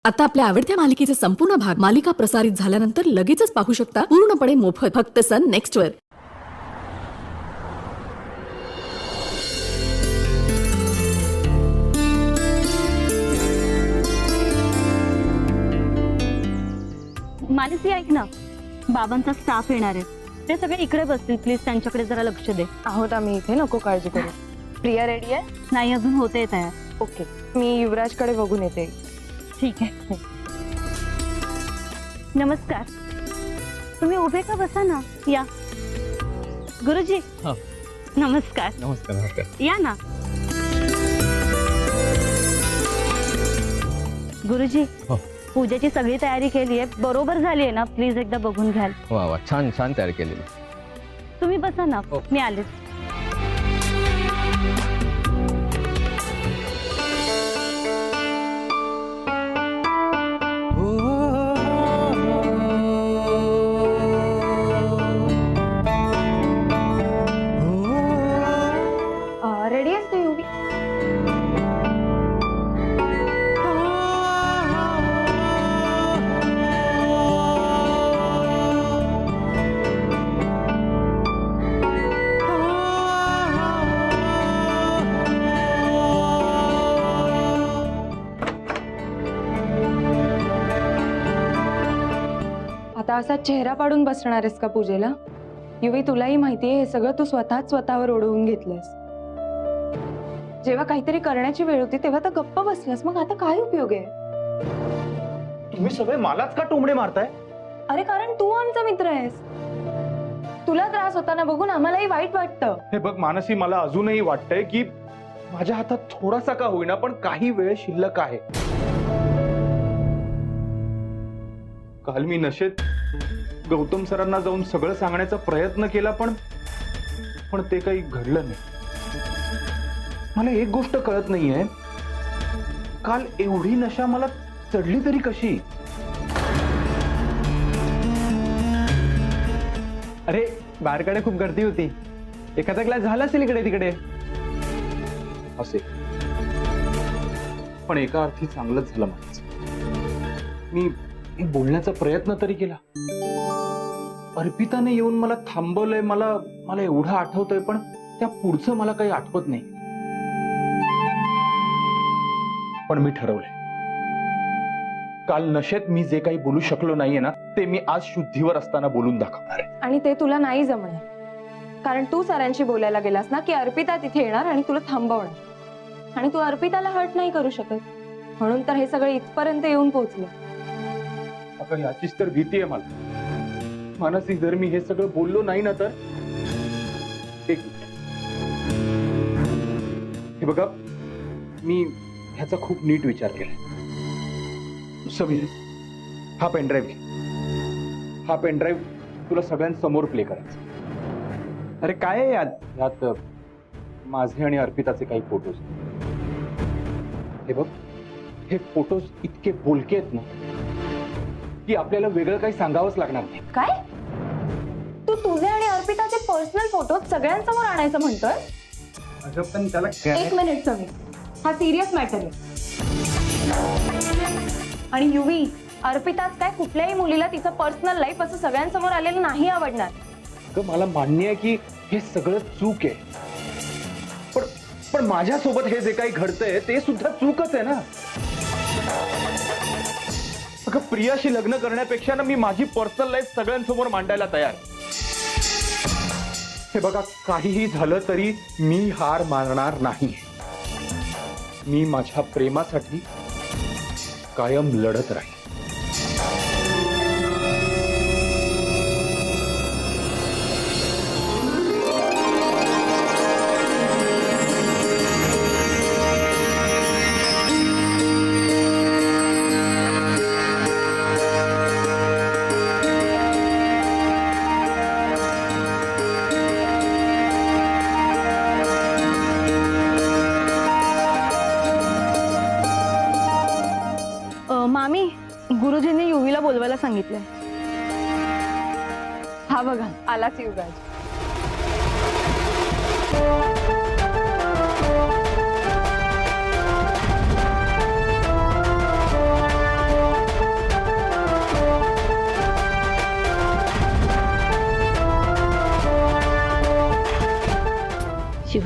आता आपल्या आवडत्या मालिकेचे संपूर्ण भाग मालिका प्रसारित झाल्यानंतर लगेचच पाहू शकता पूर्णपणे मोफत फक्त सन नेक्स्ट वर। मानसी ऐक ना, बाबांचा स्टाफ येणार आहे, ते सगळे इकडे बसतील, प्लीज त्यांच्याकडे जरा लक्ष दे। आहोत आम्ही इथे, नको काळजी करू। प्रिया रेडी आहे? नाही अजून होते तयार। ओके, मी युवराजकडे बघून येते। ठीक आहे। नमस्कार, तुम्ही उभे का, बसा ना, या। गुरुजी नमस्कार। नमस्कार नमस्कार। या ना गुरुजी, पूजेची सगळी तयारी केली आहे, बरोबर झाली आहे ना? प्लीज एकदा बघून घ्याल। वा वा, छान छान तयार केलेली। तुम्ही बसा ना, मी आले। रेडी आहेस तू युवी? आता असा चेहरा पाडून बसणार आहेस का पूजेला? युवी, तुलाही माहितीये हे सगळं तू स्वतःवर ओढवून घेतलंस। जेव्हा काहीतरी करण्याची वेळ होती तेव्हा तर गप्प बसलास, मग आता काय उपयोग आहे? तुम्ही सगळे मलाच का टोमडे मारताय? अरे कारण तू आमचा मित्र आहेस, तुला त्रास होताना बघून आम्हालाही वाईट वाटतं। हे बघ मानसी, मला अजूनही वाटतंय की माझ्या हातात थोडासा का होईना पण काही वेळ शिल्लक आहे। काल मी नशेत गौतम सरांना जाऊन सगळं सांगण्याचा प्रयत्न केला, पण ते काही घडलं नाही। मला एक गोष्ट कळत नाहीये, काल एवढी नशा मला चढली तरी कशी? अरे बाहेरकडे खूप गर्दी होती, एखादा क्लास झाला असेल इकडे तिकडे। असे पण एका अर्थी चांगलंच झालं माझं। मी बोलण्याचा प्रयत्न तरी केला, अर्पिताने येऊन मला थांबवलंय, मला एवढं आठवतंय, पण त्या पुढचं मला काही आठवत नाही। पण मी ठरवलंय, काल नशेत मी जे काही बोलू शकलो नाहीये ना, ते मी आज शुद्धीवर असताना बोलून दाखवणार आहे। आणि ते तुला नाही जमणार, कारण तू सरांशी बोलायला गेलास ना की अर्पिता तिथे येणार आणि तुला थांबवणार, आणि तू अर्पिताला हर्ट नाही करू शकत, म्हणून तर हे सगळं इथपर्यंत येऊन पोहोचलं। अगं याचीच तर भीती आहे मला मानसी, जर मी हे सगळं बोललो नाही ना तर एक हे बघा, मी ह्याचा खूप नीट विचार केला। समीर, हा पेनड्राईव्ह घे, हा पेनड्राईव्ह तुला सगळ्यांसमोर प्ले करायचा। अरे काय आहे यात? यात माझे आणि अर्पिताचे काही फोटोज। हे बघ, हे फोटोज इतके बोलके आहेत ना की आपल्याला वेगळं काही सांगावंच लागणार नाही। काय तू तुझे आणि अर्पिताचे पर्सनल फोटो सगळ्यांसमोर आणायचं म्हणतोय? अगं पण त्याला एक मिनिट समीर, हा सिरियस मॅटर आहे। आणि युवी, अर्पिताच काय कुठल्याही मुलीला तिचं पर्सनल लाईफ असं सगळ्यांसमोर आलेलं नाही आवडणार। अगं मला मान्य आहे की हे सगळं चूक आहे, पण माझ्यासोबत हे जे काही घडतंय ते सुद्धा चूकच आहे ना। अगं प्रियाशी लग्न करण्यापेक्षा ना मी माझी पर्सनल लाईफ सगळ्यांसमोर मांडायला तयार। हे बघा, काहीही झालं तरी मी हार मानणार नाही। मी माझ्या प्रेमासाठी कायम लढत राहील। मामी, गुरुजींनी युवीला बोलवायला सांगितलंय। हा बघा, आलाच युवराज।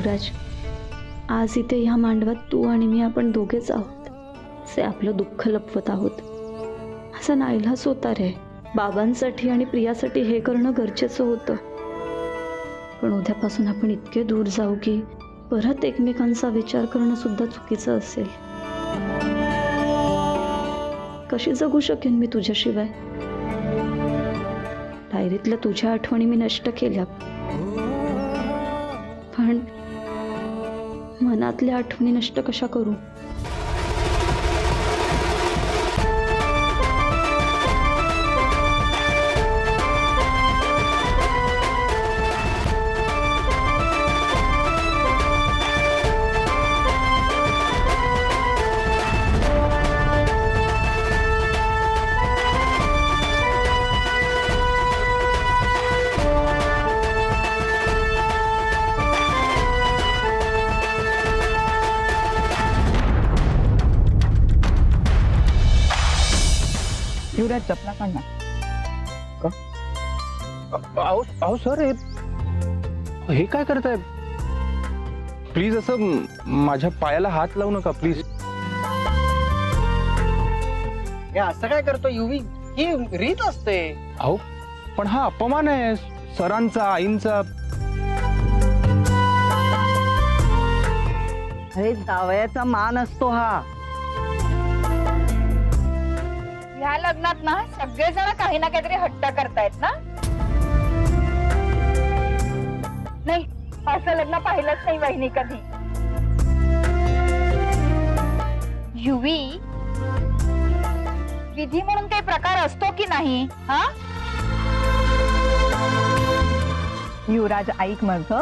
युवराज, आज इथे ह्या मांडवात तू आणि मी आपण दोघेच आहोत. जे आपलं दुःख लपवत आहोत. असा नाईलाज होता रे. बाबांसाठी आणि प्रियासाठी हे करणं गरजेचं होतं. पण उद्यापासून आपण इतके दूर जाऊ की परत एकमेकांचा विचार करणं सुद्धा चुकीचं असेल. कशी जगू शकेन मी तुझ्याशिवाय? डायरीतल्या तुझ्या आठवणी मी नष्ट केल्या, पण मनातल्या आठवणी नष्ट कशा करू? युवराज चपला काढ ना. अहो सर, हे काय करताय? प्लीज असं माझ्या पायाला हात लावू नका प्लीज. हे असं काय करतो युवी? ही रीत असते. अहो पण हा अपमान आहे सरांचा, आईंचा. अरे जावयाचा मान असतो हा. ह्या लग्नात ना सगळेजण काही ना काहीतरी हट्ट करतायत ना. नाही, असं लग्न पाहिलंच नाही वहिनी कधी. युवी, विधी म्हणून काही प्रकार असतो की नाही? हा युवराज, ऐक माझं.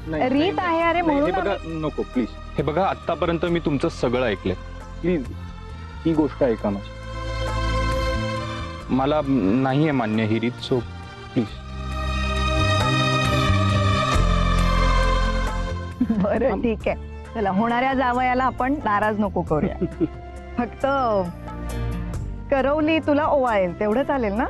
रीत आहे अरे नाही, हे म्हणून बघा नको प्लीज. हे बघा आतापर्यंत मी तुमचं सगळं ऐकलंय. प्लीज ही गोष्ट ऐका माझी. मला नाहीये मान्य ही रीत, सो प्लीज. बरं ठीक आहे, चला होणाऱ्या जावयाला आपण नाराज नको करूया. फक्त करवली तुला ओवाळेल तेवढं चालेल ना?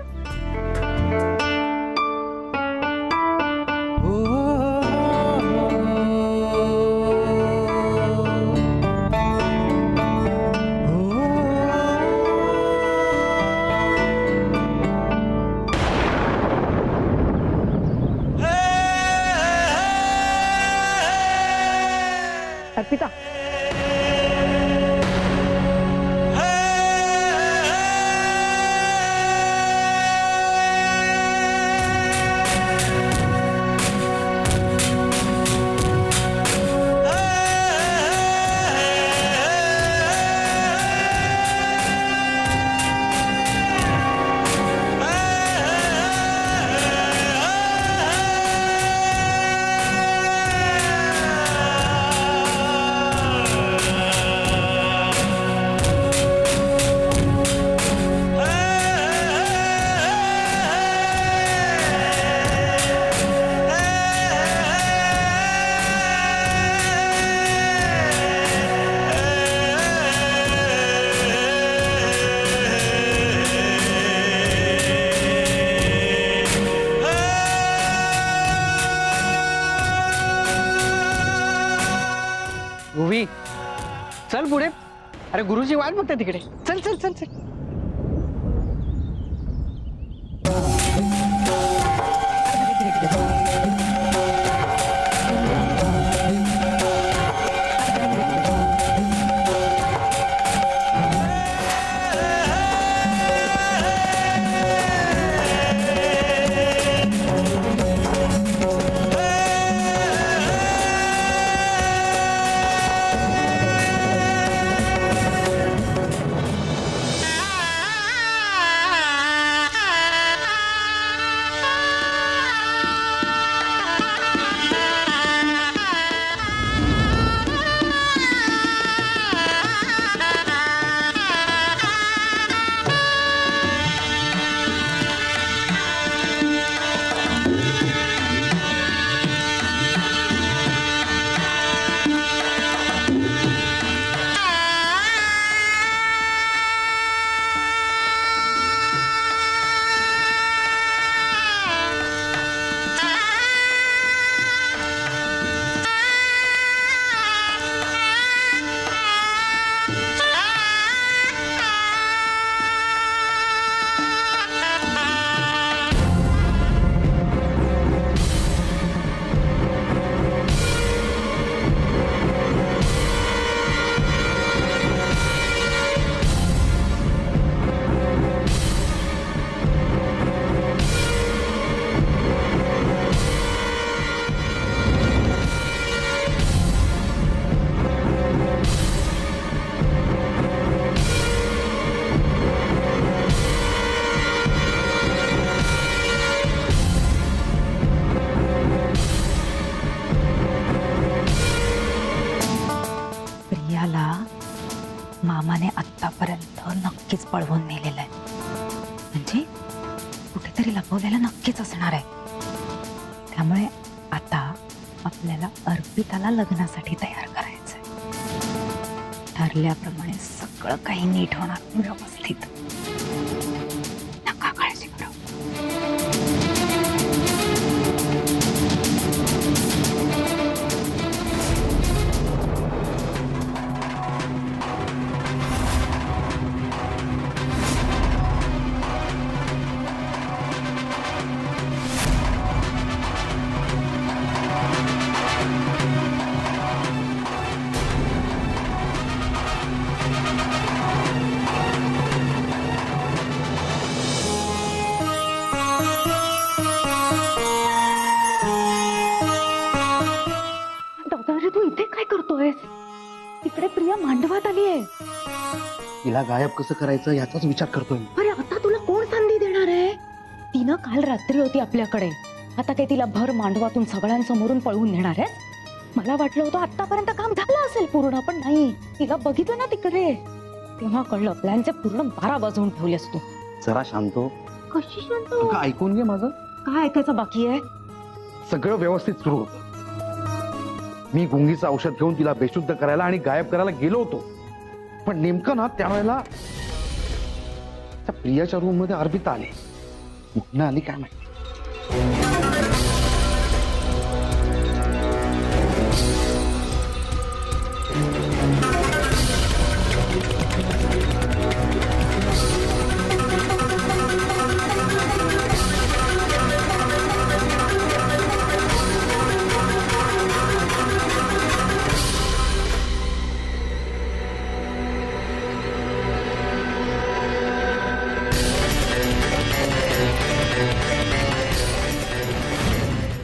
अर्पिता, युवी चल पुढे. अरे गुरुजी वाट बघते तिकडे. चल चल चल चल. पळवून नेलेलं आहे. म्हणजे कुठेतरी लपवलेलं नक्कीच असणार आहे. त्यामुळे आता आपल्याला अर्पिताला लग्नासाठी तयार करायचंय. ठरल्याप्रमाणे सगळं काही नीट होणार, व्यवस्थित. नका काळजी करू. अरे तू इथे काय करतोयस? तिकडे प्रिया मांडवात आली आहे. तिला गायब कसं करायचं याचाच विचार करतोय मी. अरे आता तुला कोण संधी देणार आहे? तिनं काल रात्री होती आपल्याकडे. आता काय तिला भर मांडवातून सगळ्यांसमोरून पळवून नेणार आहे? मला वाटलं होतं आतापर्यंत काम झालं असेल पूर्ण, पण नाही. तिला बघितलं ना तिकडे, तेव्हा कळलं प्लॅनचे पूर्ण 12 वाजवून ठेवलेस तू. जरा शांत हो. कशी शांत? अगं, ऐकून घे माझं. काय ऐकायचं बाकी आहे? सगळं व्यवस्थित सुरू होतं. मी गुंगीचं औषध घेऊन तिला बेशुद्ध करायला आणि गायब करायला गेलो होतो. पण नेमकं ना त्यावेळेला त्या प्रियाच्या रूम मध्ये अर्पिता आली. कुठनं आली काय माहिती.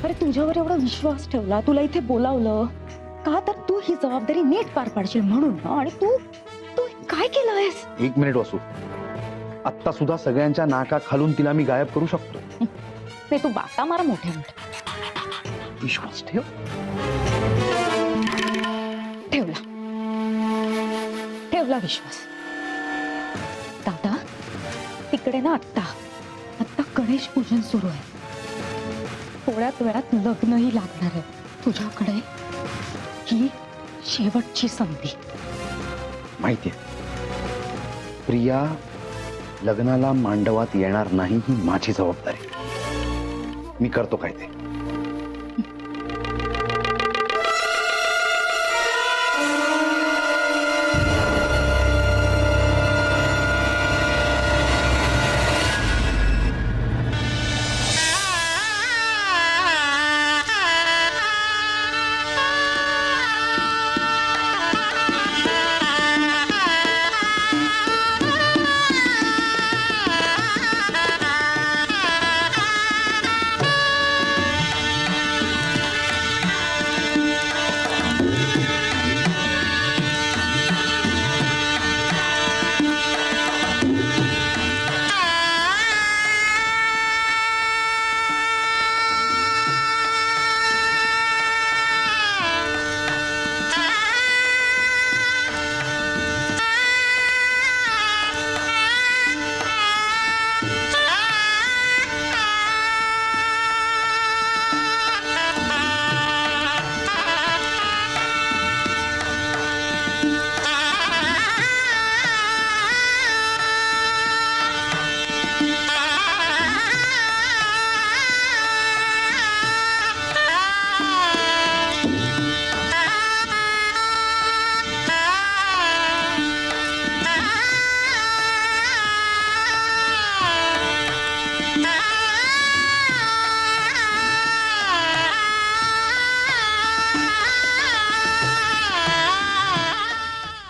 अरे तुझ्यावर एवढा विश्वास ठेवला, तुला इथे बोलावलं का तर तू ही जबाबदारी नीट पार पाडशील म्हणून ना. आणि तू तू काय केलंयस? 1 मिनिट वासू. आत्ता सुद्धा सगळ्यांच्या नाका खालून तिला मी गायब करू शकतो. नाही, तू बाता मारा मोठ्या मोठ्या. विश्वास ठेव. ठेवला ठेवला विश्वास. दादा तिकडे ना आत्ता गणेश पूजन सुरू आहे. थोड्याच वेळात लग्नही लागणार आहे. तुझ्याकडे ही शेवटची संधी. माहितीये प्रिया लग्नाला मांडवात येणार नाही ही माझी जबाबदारी. मी करतो काय ते.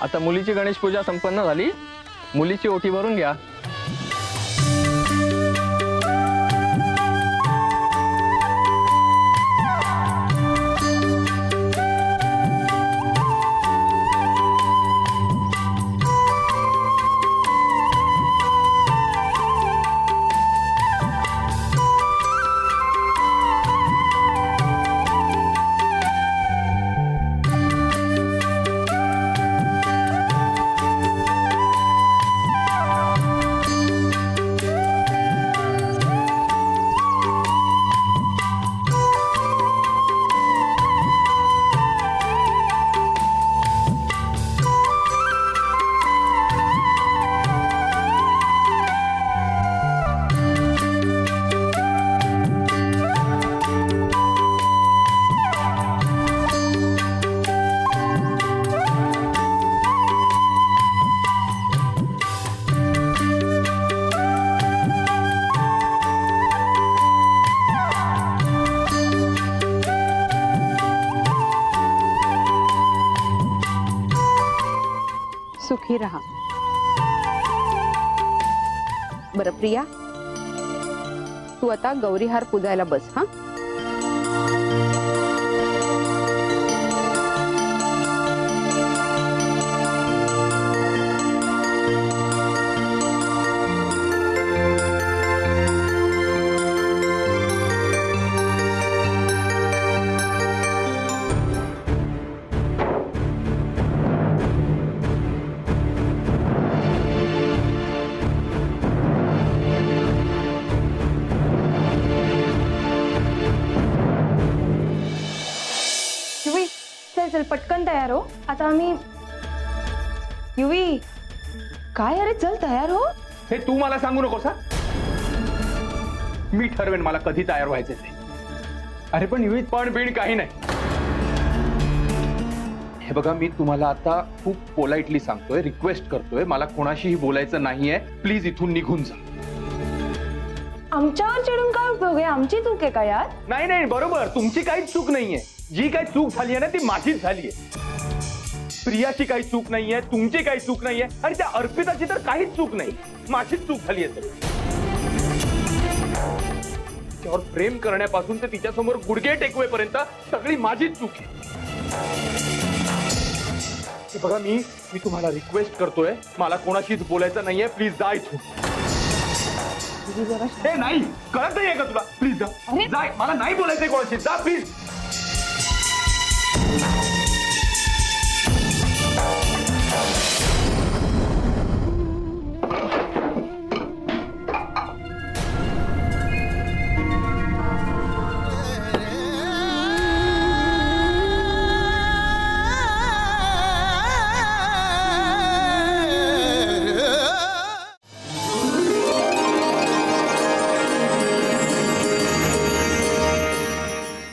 आता मुलीची गणेश पूजा संपन्न झाली. मुलीची ओटी भरून घ्या. सुखी राहा. बरं प्रिया, तू आता गौरीहार पुजायला बस. हा, युवी चल चल पटकन तयार हो. आता आम्ही युवी काय अरे चल तयार हो. हे तू मला सांगू नकोस हा. मी ठरवेन मला कधी तयार व्हायचे ते. अरे पण युवी पण बिण काही नाही. हे बघा, मी तुम्हाला आता खूप पोलाइटली सांगतोय, रिक्वेस्ट करतोय, मला कोणाशीही बोलायचं नाहीये. प्लीज इथून निघून जा. आमच्यावर चिडून काय उपयोग आहे? आमची चूक आहे का यात? नाही नाही, बरोबर, तुमची काहीच चूक नाहीये. जी काही चूक झाली आहे ना ती माझीच झालीये. प्रियाची काही चूक नाहीये, तुमची काही चूक नाहीये, आणि त्या अर्पिताची तर काहीच चूक नाही. माझीच चूक झाली आहे. तिच्यावर प्रेम करण्यापासून ते तिच्यासमोर गुडघे टेकवेपर्यंत सगळी माझीच चूक आहे. हे बघा, मी तुम्हाला रिक्वेस्ट करतोय, मला कोणाशीच बोलायचं नाहीये. प्लीज जा इथून. हे नाही, कळत नाहीये का तुला? प्लीज जा. जा, मला नाही बोलायचंय कोणाशी. जा प्लीज.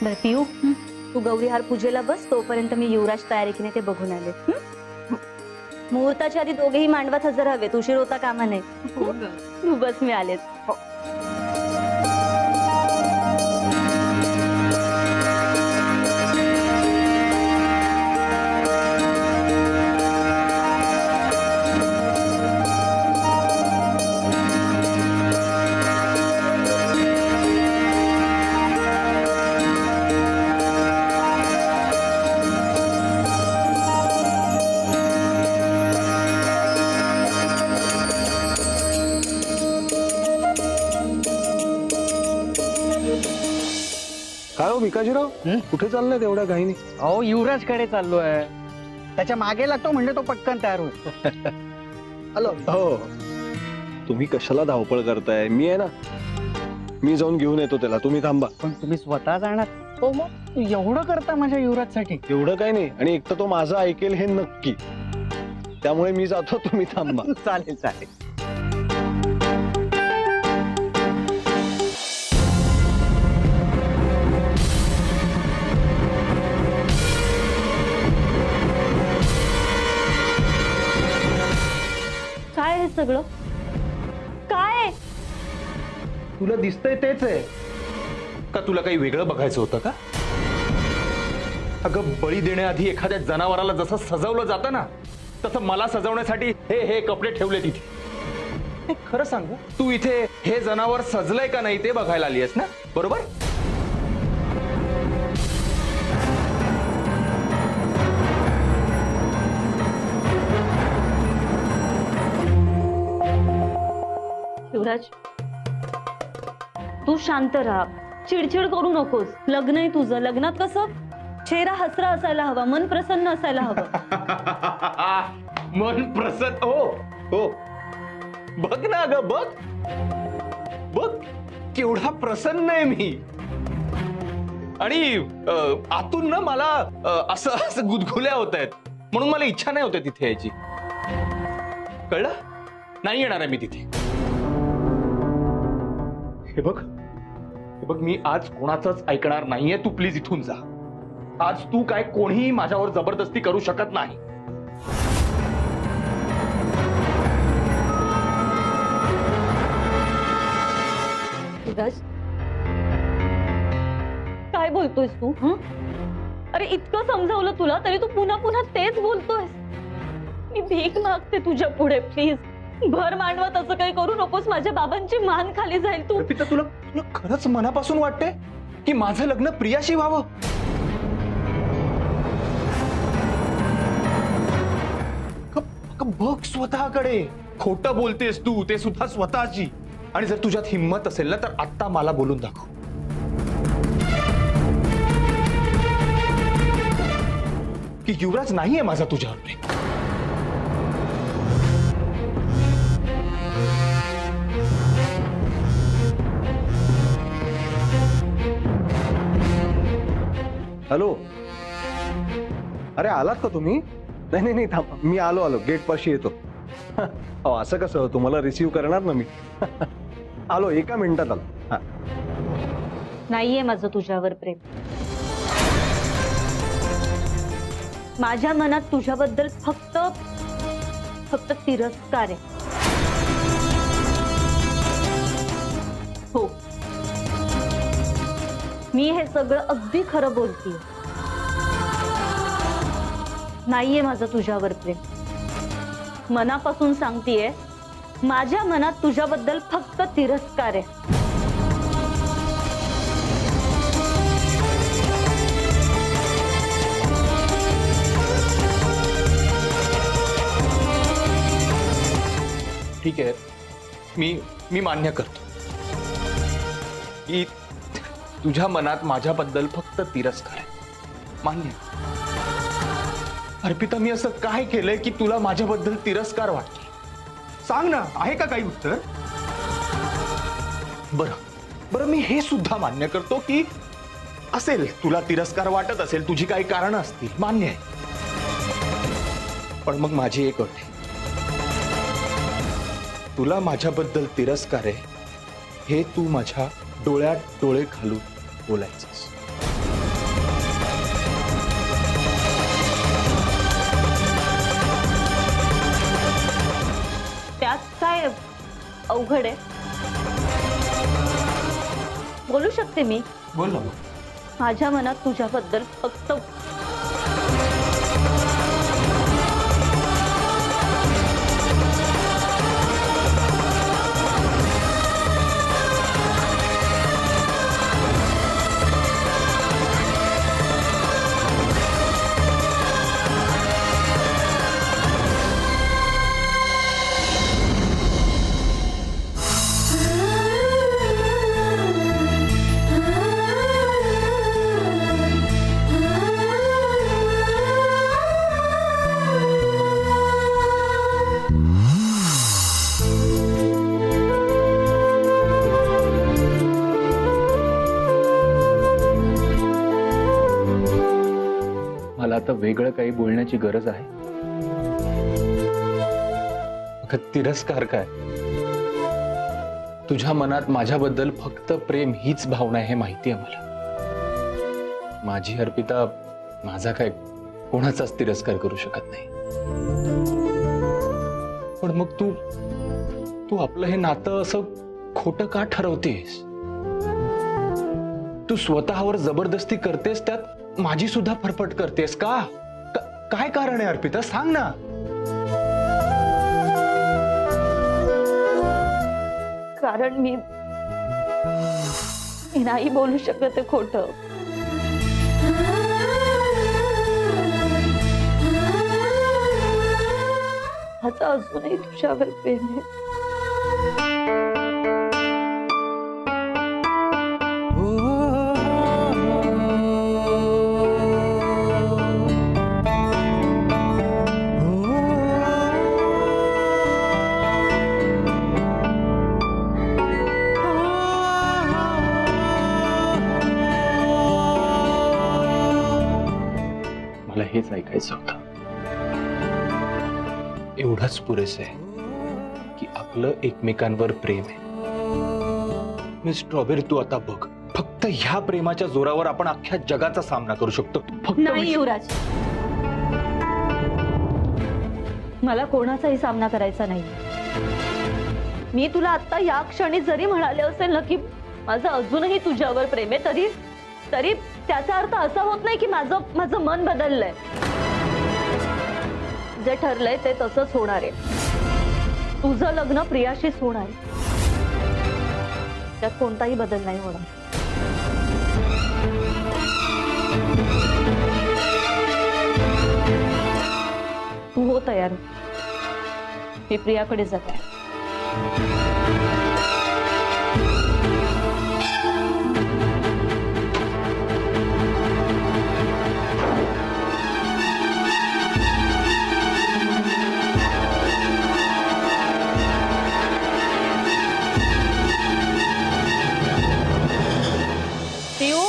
बरं पिऊ, तू गौरीहार पूजेला बस. तोपर्यंत मी युवराज तयारी केली ते बघून आले. मुहूर्ताच्या आधी दोघेही मांडवात हजर हवेत. उशीर होता कामा नाही. तू बस, मी आलेच. काय हो भिकाजीराव, कुठे चाललाय एवढ्या घाईने? अहो युवराज कडे चाललोय. त्याच्या मागे लागतो म्हणजे तो पटकन तयार होईल. हॅलो. हो, तुम्ही कशाला धावपळ करताय? मी आहे ना, मी जाऊन घेऊन येतो त्याला. तुम्ही थांबा. पण तुम्ही स्वतः जाणार? हो, मग तू एवढं करता माझ्या युवराज साठी? एवढं काय नाही, आणि एक तर तो माझं ऐकेल हे नक्की. त्यामुळे मी जातो, तुम्ही थांबा. चालेल चालेल. काय हे सगळं? काय? तुला दिसतंय तेच आहे का? तुला काही वेगळं बघायचं होतं का? अगं, बळी देण्याआधी एखाद्या जनावराला जसं सजवलं जातं ना, तसं मला सजवण्यासाठी हे कपडे ठेवले तिथे. हे खरं सांगू, तू इथे हे जनावर सजलंय का नाही ते बघायला आली आहेस ना, बरोबर? युवराज, तू शांत राहा. चिडचिड करू नकोस. लग्न आहे तुझं. लग्नात कसं चेहरा हसरा असायला हवा, मन प्रसन्न असायला हवं. मन प्रसन्न? हो हो, बघ ना ग, बघ बघ केवढा प्रसन्न आहे मी. आणि आतून ना मला असं गुदगुल्या होत आहेत, म्हणून मला इच्छा नाही होते तिथे यायची. कळलं? नाही येणार आहे मी तिथे. हे बघ, मी आज कोणाचंच ऐकणार नाहीये. तू प्लीज इथून जा. आज तू काय कोणीही माझ्यावर जबरदस्ती करू शकत नाही. युवराज, काय बोलतोयस तू? अरे इतकं समजावलं तुला तरी तू पुन्हा पुन्हा तेच बोलतोयस. मी भीक मागते तुझ्या पुढे, प्लीज भर मांडवत असं काही करू नकोस. माझ्या बाबांची मान खाली जाईल. तू अर्पिता, तुला तुला खरंच मनापासून वाटते की माझं लग्न प्रियाशी व्हावं? बघ स्वतःकडे. खोटं बोलतेस तू, ते सुद्धा स्वतःची. आणि जर तुझ्यात हिंमत असेल ना तर आत्ता मला बोलून दाखव की युवराज नाहीये माझा तुझ्यावर प्रेम. हॅलो, अरे आलात का तुम्ही? नाही नाही नाही, थांब, मी आलो गेट पाशी येतो. अहो असं कसं, तुम्हाला रिसीव्ह करणार ना मी. आलो, 1 मिनिटात आलो. हा, नाहीये माझं तुझ्यावर प्रेम. माझ्या मनात तुझ्याबद्दल फक्त तिरस्कार आहे. हो, मी हे सगळं अगदी खरं बोलतीये. नाहीये माझं तुझ्यावर प्रेम. मनापासून सांगतेय, माझ्या मनात तुझ्याबद्दल फक्त तिरस्कार आहे. ठीक आहे, मी मान्य करतो की तुझ्या मनात माझ्याबद्दल फक्त तिरस्कार आहे. मान्य. अर्पिता, मी असं काय केलंय की तुला माझ्याबद्दल तिरस्कार वाटतो? सांग ना, आहे का काही उत्तर? बरं, मी हे सुद्धा मान्य करतो की असेल, तुला तिरस्कार वाटत असेल, तुझी काही कारणं असतील, मान्य आहे. पण मग माझी एक अट आहे. तुला माझ्याबद्दल तिरस्कार आहे हे तू माझ्या डोळ्यात डोळे घालून बोलायचंस. त्यात काय अवघड आहे? बोलू शकते मी. बोल ना. माझ्या मनात तुझ्याबद्दल फक्त मला आता वेगळं काही बोलण्याची गरज आहे? तिरस्कार काय? तुझ्या मनात माझ्याबद्दल फक्त प्रेम हीच भावना आहे हे माहिती आहे मला. माझी अर्पिता माझा काय कोणाचाच तिरस्कार करू शकत नाही. पण मग तू आपलं हे नातं असं खोटं का ठरवतेस? तू स्वतःवर जबरदस्ती करतेस, त्यात माझी सुद्धा फरफट करतेस का? काय कारण आहे अर्पिता, सांग ना. कारण मी नाही बोलू शकत ते खोटं. माझं अजूनही तुझ्यावर प्रेम आहे. मला हेच ऐकायचं होतं. एवढंच पुरेसं आहे की आपलं एकमेकांवर प्रेम आहे. मिस स्ट्रॉबेरी, तू आता बघ, फक्त ह्या प्रेमाच्या जोरावर आपण अख्ख्या जगाचा सामना करू शकतो. फक्त नाही युवराज, मला कोणाचाही सामना करायचा नाही. मी तुला आता या क्षणी जरी म्हणाले असेल ना की माझं अजूनही तुझ्यावर प्रेम आहे, तरी त्याचा अर्थ असा होत नाही की माझं मन बदललंय. जे ठरलंय ते तसंच होणार आहे. तुझं लग्न प्रियाशीच होणार आहे. त्यात कोणताही बदल नाही होणार. तू हो तयार. मी प्रियाकडे जात आहे. पिऊ,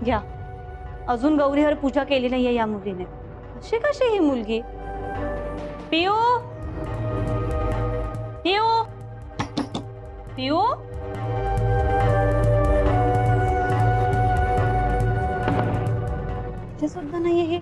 घ्या. अजून गौरीहर पूजा केली नाहीये या मुलीने. अशी कशी ही मुलगी? पिऊ, पिऊ, पिऊ, ते सुद्धा नाहीये हे.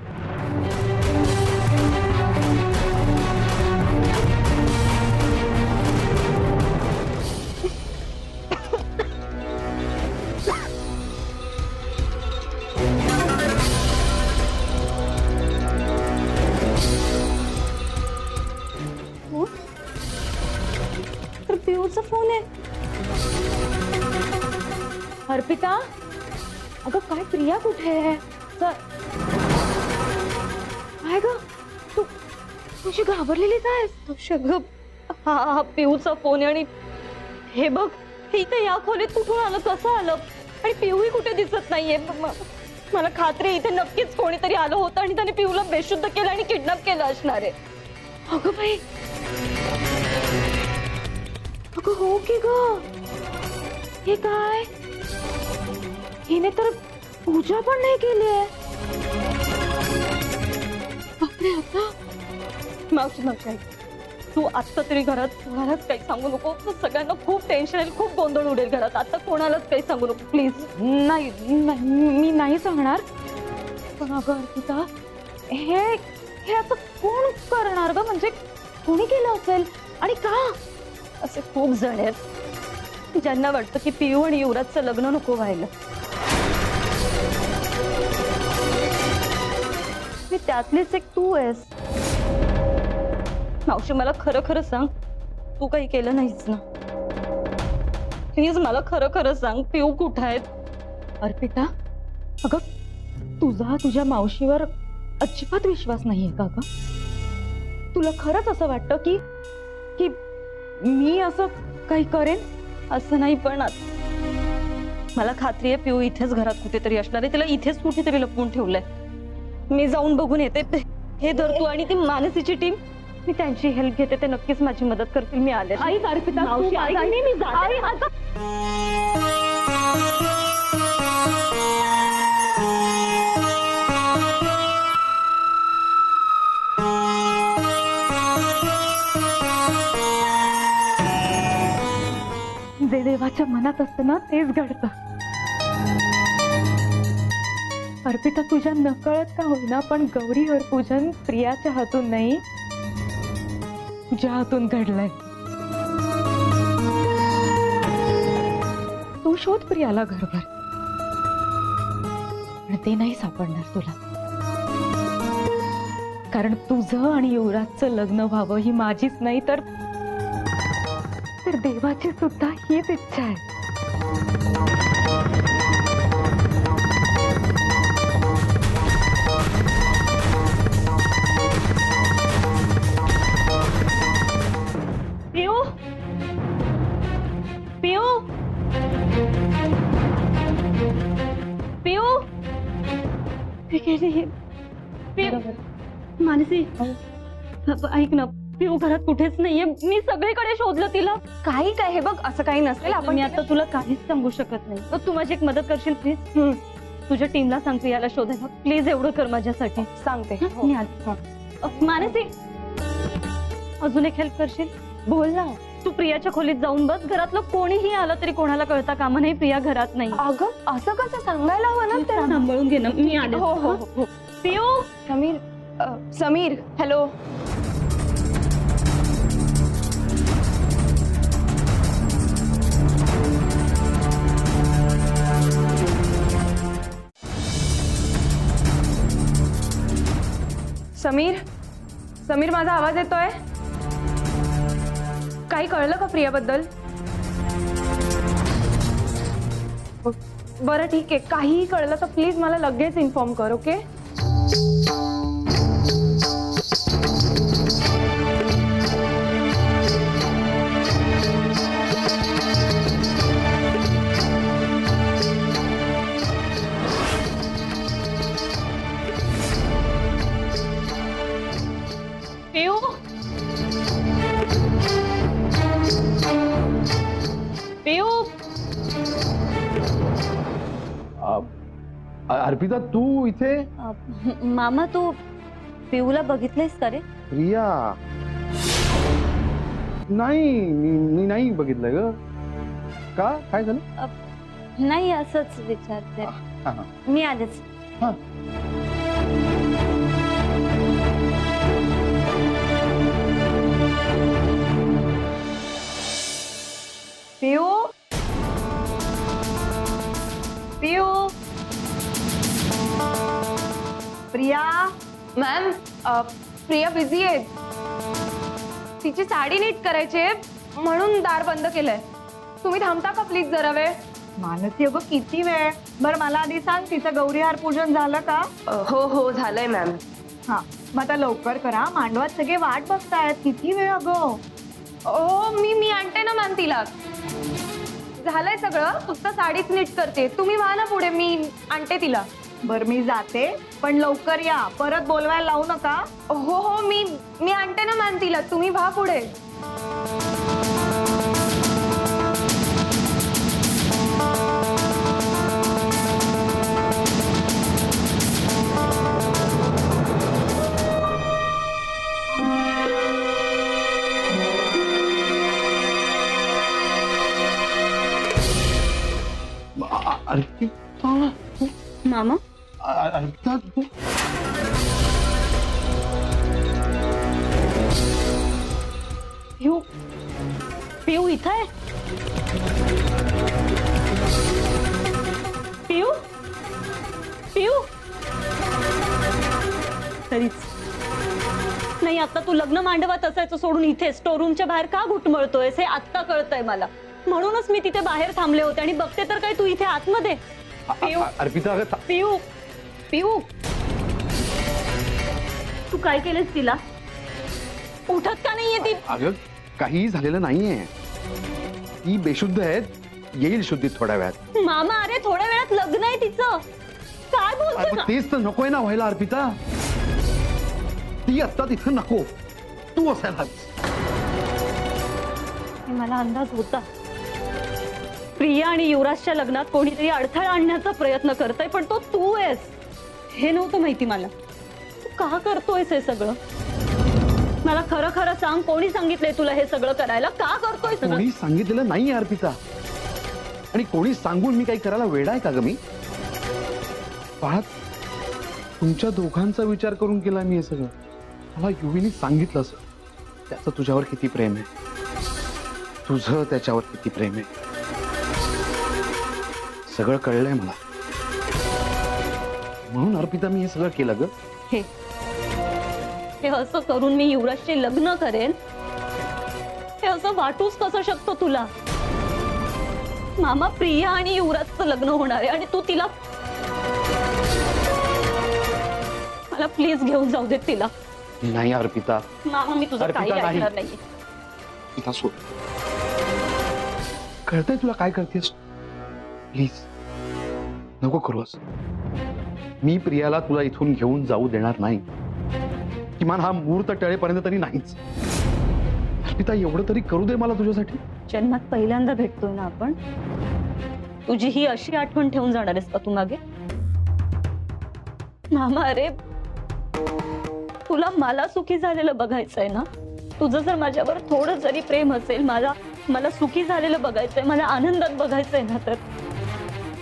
तर पिऊचा फोन आहे. अर्पिता, अगं काय प्रिया कुठे आहे? काय ग तू तुझी घाबरलेलीच आहेस. सगळं हा पिऊचा फोन आहे. आणि हे बघ, हे इथे या खोलीत कुठून आलं, कसं आलं? आणि पिऊही कुठे दिसत नाहीये. मला खात्री इथे नक्कीच कोणीतरी आलं होतं आणि त्याने पिऊला बेशुद्ध केलं आणि किडनॅप केलं असणार आहे. अगं बाई, अगं हो की ग, हे काय? हिने तर पूजा पण नाही केली आहे. बापरे, आता मावशी मावशी, तू आत्ता तरी घरात काही सांगू नको. सगळ्यांना खूप टेन्शन आहे, खूप गोंधळ उडेल घरात. आता कोणालाच काही सांगू नको प्लीज. नाही मी नाही सांगणार. पण अगं अर्पिता, हे आता कोण करणार ग? म्हणजे कोणी केलं असेल आणि का? असे खूप जण आहेत ज्यांना वाटतं की पियू आणि युवराजचं लग्न नको व्हायला. मी त्यातलीच एक तू आहेस. मावशी, मला खरं खरं सांग, तू काही केलं नाहीस ना? प्लीज मला खरं खरं सांग, पियू कुठं आहेत? अर्पिता, अगं तुझ्या मावशीवर अजिबात विश्वास नाहीये का ग? तुला खरंच असं वाटतं की मी असं काही करेन? असं नाही, पण मला खात्री आहे पिऊ इथेच घरात कुठेतरी असणार आहे. तिला इथेच कुठेतरी लपवून ठेवलंय. मी जाऊन बघून येते. हे धर तू आणि ती मानसीची टीम, मी त्यांची हेल्प घेते. ते नक्कीच माझी मदत करतील. मी आले. आई अर्पिता, मावशी, तू ऐक. नाही, मी जाते. जे देवाच्या मनात असतं ना तेच घडतं. अर्पिता, तुझ्या नकळत का होईना पण गौरीहर पूजन प्रियाच्या हातून नाही, तुझ्या हातून घडलंय. तू शोध प्रियाला घरभर, पण ते नाही सापडणार तुला. कारण तुझं आणि युवराजचं लग्न व्हावं ही माझीच नाही तर देवाची सुद्धा हीच इच्छा आहे. पियू, पियू, पियू, पियू, मानसी, ऐक ना, पियू घरात कुठेच नाहीये. मी सगळीकडे शोधलं तिला. काही काय, हे बघ, असं काही नसेल. आपण मी आता तुला काहीच सांगू शकत नाही. तर तू माझी एक मदत करशील प्लीज? तुझ्या टीमला सांग याला शोधायला. प्लीज एवढं कर माझ्यासाठी. सांगते. मी आले. मानसी, अजून एक हेल्प करशील? बोल ना. तू प्रियाच्या खोलीत जाऊन बस. घरातलं कोणीही आलं तरी कोणाला कळता कामा नाही प्रिया घरात नाही. अगं असं कसं सांगायला हवं ना? ते सांभाळून घे ना. मी आले. हो हो हो. पियू, समीर, हॅलो. समीर समीर माझा आवाज येतोय? काही कळलं का प्रियाबद्दल? बरं ठीक आहे, काहीही कळलं तर प्लीज मला लगेच इन्फॉर्म कर. ओके? पिऊ पिऊ अर्पिता तू इथे? मामा तू पिऊला बघितलेस का रे? प्रिया नाही, मी नाही बघितलंय ग. का, काय झालं? नाही असंच विचारते. हा, हा. मी आलेच. हा. पिऊ पिऊ प्रिया मॅम प्रिया बिझी आहे, तिची साडी नीट करायची आहे म्हणून दार बंद केलंय. तुम्ही थांबता का प्लीज जरा वेळ? मानसी अगं किती वेळ? बरं मला आधी सांग, तिचं गौरीहार पूजन झालं का? हो हो झालंय मॅम. हा मग आता लवकर करा, मांडवात सगळे वाट बघतायत. किती वेळ अगं? हो मी आणते ना मॅम तिला. झालंय सगळं, फक्त साडीच नीट करते. तुम्ही व्हा ना पुढे, मी आणते तिला. बरं मी जाते, पण लवकर या, परत बोलवायला लावू नका. हो हो मी आणते ना मॅम तिला, तुम्ही व्हा पुढे. अर्पिता मामा अर्पिता तू पिऊ पिऊ इथं आहे? पिऊ पिऊ तरीच नाही. आता तू लग्न मांडवात असायचं सोडून इथे स्टोरूमच्या बाहेर का घुटमळतोयस हे आत्ता कळतंय मला. म्हणूनच मी तिथे बाहेर थांबले होते आणि बघते तर काय तू इथे आतमध्ये. पिऊ अर्पिता अगं पिऊ पिऊ तू काय केलंस तिला? उठत का नाहीये ती? अगं काही झालेलं नाहीये, ती बेशुद्ध आहे, येईल शुद्धीत थोड्या वेळात. मामा अरे थोड्या वेळात लग्न आहे तिचं. काय अरे बोलतो? पण तेच तर नकोय ना व्हायला अर्पिता. ती आता तिथं नको, तू असायला मला अंदाज होता प्रिया आणि युवराजच्या लग्नात कोणीतरी अडथळा आणण्याचा प्रयत्न करतोय, पण तो तू आहेस हे नव्हतं माहिती मला. तू का करतोयस हे सगळं? मला खरं खरं सांग, कोणी सांगितलंय तुला हे सगळं करायला? का करतोय सगळं? कोणी सांगितलेलं नाही अर्पिता, आणि कोणी सांगून मी काही करायला वेडा आहे का ग? मी पाहत तुमच्या दोघांचा विचार करून केला मी हे सगळं. मला युवीने सांगितलं असं त्याचं तुझ्यावर किती प्रेम आहे, तुझं त्याच्यावर किती प्रेम आहे, सगळं कळलंय मला. म्हणून अर्पिता मी हे सगळं केलं ग. हे असं करून मी युवराजशी लग्न करेन हे असं वाटूच कसं शकतो तुला? मामा प्रिया आणि युवराजचं लग्न होणार आहे आणि तू तिला. मला प्लीज घेऊन जाऊ देत तिला. नाही अर्पिता, मामा मी तुझं अर्पिता, काही नाही. ऐकणार नाहीये. अर्पिता सोड. कळतंय तुला काय करतेस? प्लीज नको करूस. मी प्रियाला तुला इथून घेऊन जाऊ देणार नाही, किमान हा मुहूर्त टळेपर्यंत तरी नाहीच. अर्पिता एवढं तरी करू दे मला तुझ्यासाठी. जन्मात पहिल्यांदा भेटतोय ना आपण. तुझी ही अशी आठवण ठेवून जाणार आहेस का तू मागे? मामा अरे तुला मला सुखी झालेलं बघायचंय ना? तुझं जर माझ्यावर थोडं जरी प्रेम असेल, मला सुखी झालेलं बघायचंय, मला आनंदात बघायचंय ना, तर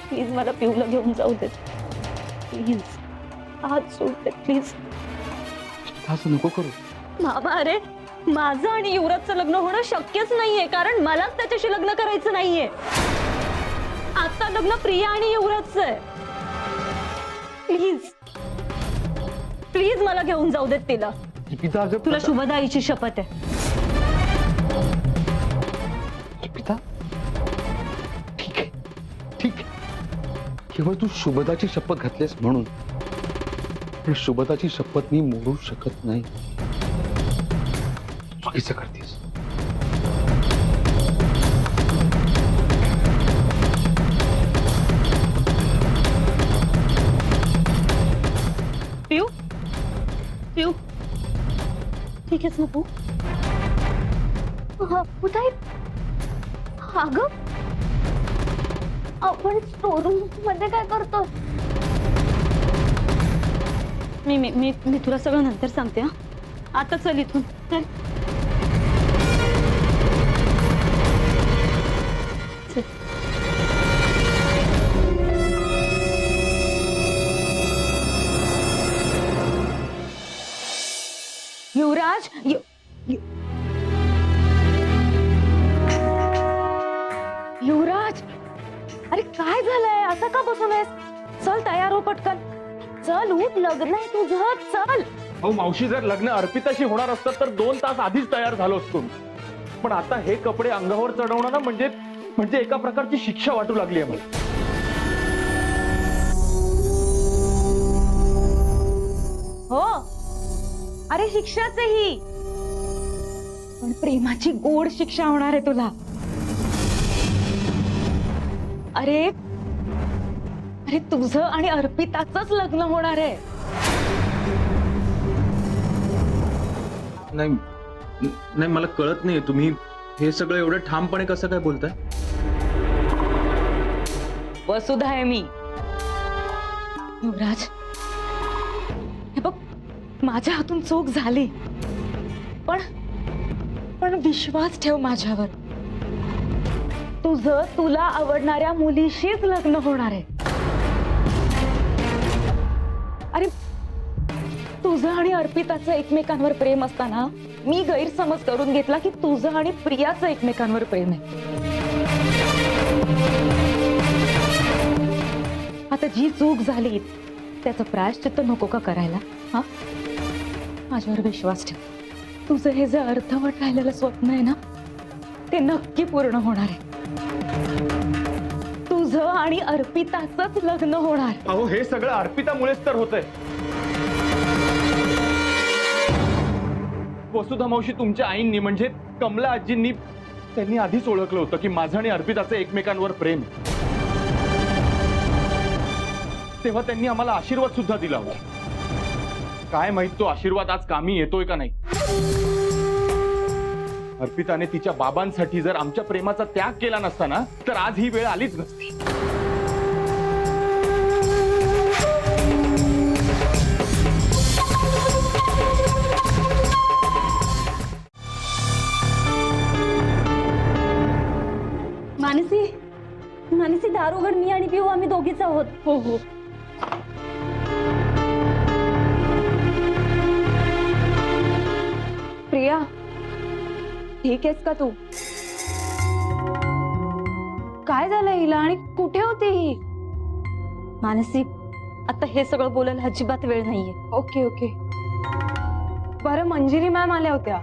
प्लीज मला पिऊला घेऊन जाऊ दे. प्लीज आज सोड दे प्लीज. असं नको करू. मामा अरे माझं आणि युवराजचं लग्न होणं शक्यच नाहीये, कारण मलाच त्याच्याशी लग्न करायचं नाहीये. आता लग्न प्रिया आणि युवराजचं आहे. प्लीज प्लीज मला घेऊन जाऊ देत तिला. अर्पिता अगं तुला शुभदाईची शपथ आहे. अर्पिता ठीक आहे ठीक आहे, केवळ तू शुभदाची शपथ घातलीस म्हणून, पण शुभदाची शपथ मी मोडू शकत नाही. चुकीचं करतेस. पिऊ पिऊ ठीक आहेस ना तू? कुठे अगं आपण स्टोरूम मध्ये काय करतो? मी मी मी मी तुला सगळं नंतर सांगते. हा आता चल इथून चल. चल. युवराज युवराज, अरे काय झालंय? असं का बसून आहेस? चल तयार हो पटकन. चल उठ, लग्न आहे तुझं, चल. अहो मावशी, जर लग्न अर्पिताशी होणार असतं तर 2 तास आधीच तयार झालो असतो. पण आता हे कपडे अंगावर चढवणं ना म्हणजे एका प्रकारची शिक्षा वाटू लागली आहे मला. हो, अरे शिक्षाच आहे ही, पण प्रेमाची गोड शिक्षा होणार आहे तुला. अरे अरे तुझं आणि अर्पिताचंच लग्न होणार आहे. नाही मला कळत नाही, तुम्ही हे सगळं एवढं ठामपणे कसं काय बोलताय? वसुधा आहे मी. युवराज, हे बघ, माझ्या हातून चूक झाली, पण विश्वास ठेव माझ्यावर. तुझं तुला आवडणाऱ्या मुलीशीच लग्न होणार आहे. अरे तुझं आणि अर्पिताचं एकमेकांवर प्रेम असताना मी गैरसमज करून घेतला की तुझं आणि प्रियाचं एकमेकांवर प्रेम आहे. आता जी चूक झाली त्याचं प्रायश्चित्त नको का करायला? हा, माझ्यावर विश्वास ठेव. तुझं हे जे अर्धवट राहिलेलं स्वप्न आहे ना, ते नक्की पूर्ण होणार आहे. तुझं आणि अर्पिताचंच लग्न होणार. अहो हे सगळं अर्पितामुळेच तर होतंय. वसुधा मावशी, तुमच्या आईंनी म्हणजे कमला आजींनी त्यांनी आधीच ओळखलं होतं की माझं आणि अर्पिताचं एकमेकांवर प्रेम. तेव्हा त्यांनी आम्हाला आशीर्वाद सुद्धा दिला होता. काय माहित तो आशीर्वाद आज कामी येतोय का नाही. अर्पिताने तिच्या बाबांसाठी जर आमच्या प्रेमाचा त्याग केला नसता ना, तर आज ही वेळ आलीच नसती. मानसी दारोगड मी आणि पिऊ आम्ही दोघीच आहोत. हो हो, प्रिया ठीक आहेस का तू? काय झालं हिला आणि कुठे होती ही? मानसी, आता हे सगळं बोलायला अजिबात वेळ नाहीये. ओके ओके, बरं मंजिरी मॅम आल्या होत्या.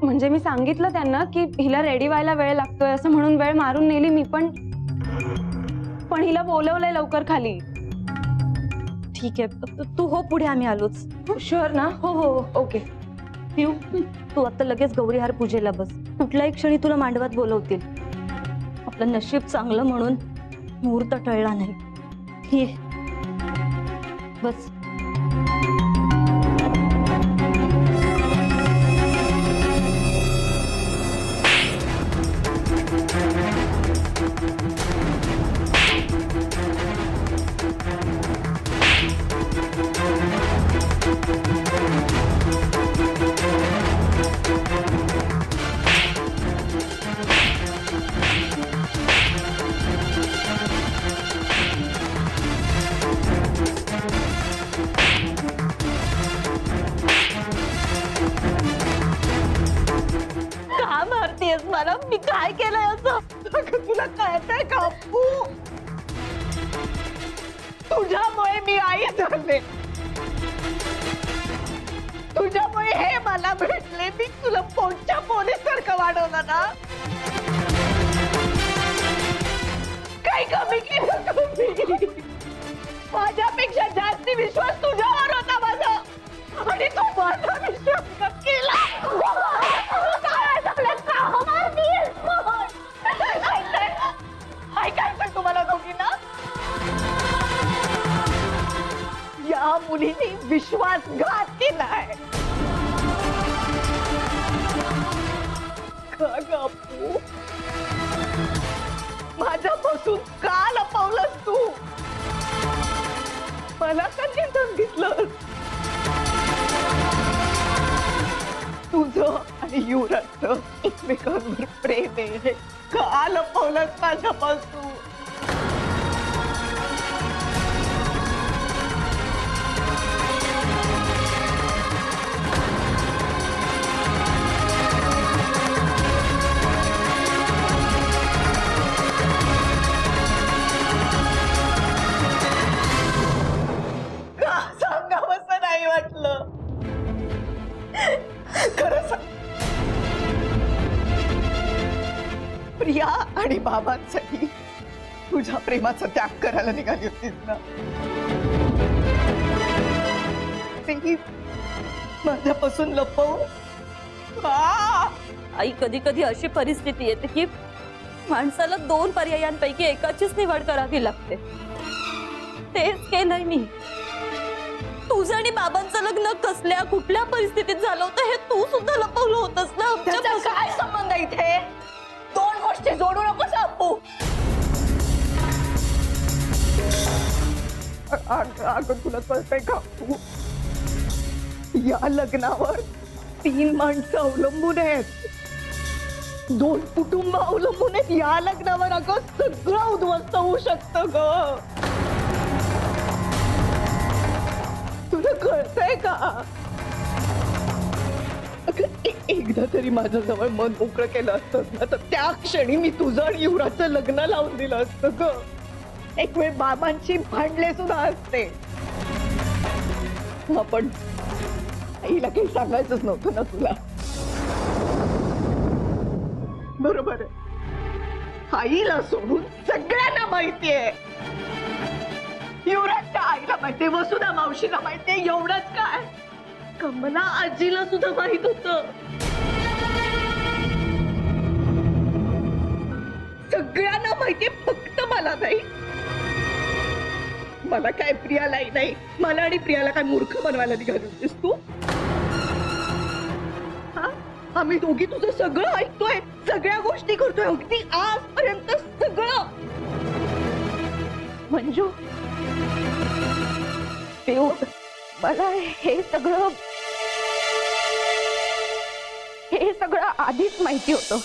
म्हणजे मी सांगितलं त्यांना की हिला रेडी व्हायला वेळ लागतोय असं, म्हणून वेळ मारून नेली मी. पण हिला बोलवलंय लवकर खाली. ठीक आहे, तू हो पुढे, आम्ही आलोच. शुअर ना? हो हो ओके. पिऊ, तू आता लगेच गौरीहार पूजेला बस. कुठल्याही क्षणी तुला मांडवात बोलवतील. आपलं नशीब चांगलं म्हणून मुहूर्त टळला नाही. ये बस. मला मी काय केलंय असं? तुला कळतंय का? तू तुझ्यामुळे मी आई झाले, तुझ्यामुळे हे मला भेटले. मी तुला पोटच्या पोलीस सारखं वाढवलं ना. काही कमी केलं तुम्ही. माझ्यापेक्षा जास्ती विश्वास तुझ्यावर होता माझा, आणि तू माझा विश्वास केला. ऐकायचं तुम्हाला दोघींना? या मुलीने विश्वासघात केलाय. का गप्पू? माझ्यापासून का लपवलंस तू? मला कधी सांगितलं? तुझं आणि युवराजचं एकमेकांवर प्रेम आहे, का लपवलंस माझ्यापासून? का सांगावंसं नाही वाटलं? खरं सांग, प्रिया आणि बाबांसाठी तुझ्या प्रेमाचा त्याग करायला निघाली होतीस ना? तेही माझ्यापासून लपवून? का? आई, कधी कधी अशी परिस्थिती येते की माणसाला 2 पर्यायांपैकी एकाचीच निवड करावी लागते. तेच केलंय मी. तुझं आणि बाबांचं लग्न कसल्या कुठल्या परिस्थितीत झालं होतं हे तू सुद्धा लपवलं होतंस ना. त्याचा काय संबंध इथे? 2 गोष्टी जोडू नकोस अप्पू. अगं तुला कळतंय का अप्पू? या लग्नावर 3 माणसं अवलंबून आहेत, 2 कुटुंब अवलंबून आहेत. या लग्नावर अगं सगळं उद्ध्वस्त होऊ शकतं ग. तुला कळतंय का? अगं एकदा तरी माझ्या जवळ मन मोकळं केलं असतं ना, तर त्या क्षणी मी तुझं आणि युवराजचं लग्न लावून दिलं असतं ग. एक वेळ बाबांची भांडले सुद्धा असते. आपण आईला काही सांगायचंच नव्हतं ना तुला. बरोबर आहे. आईला सोडून सगळ्यांना माहितीये. युवराजच्या आईला माहितीये, वसुधा मावशीला माहितीये. एवढंच काय, कमला आजीला सुद्धा माहित होतं. सगळ्यांना माहितीये, फक्त मला नाही. मला काय प्रियालाही नाही. मला आणि प्रियाला काय मूर्ख बनवायला निघाली होतीस तू? आम्ही दोघी तुझं सगळं ऐकतोय, सगळ्या गोष्टी करतोय, अगदी आजपर्यंत सगळं. मंजू, मला हे सगळं आधीच माहिती होतं.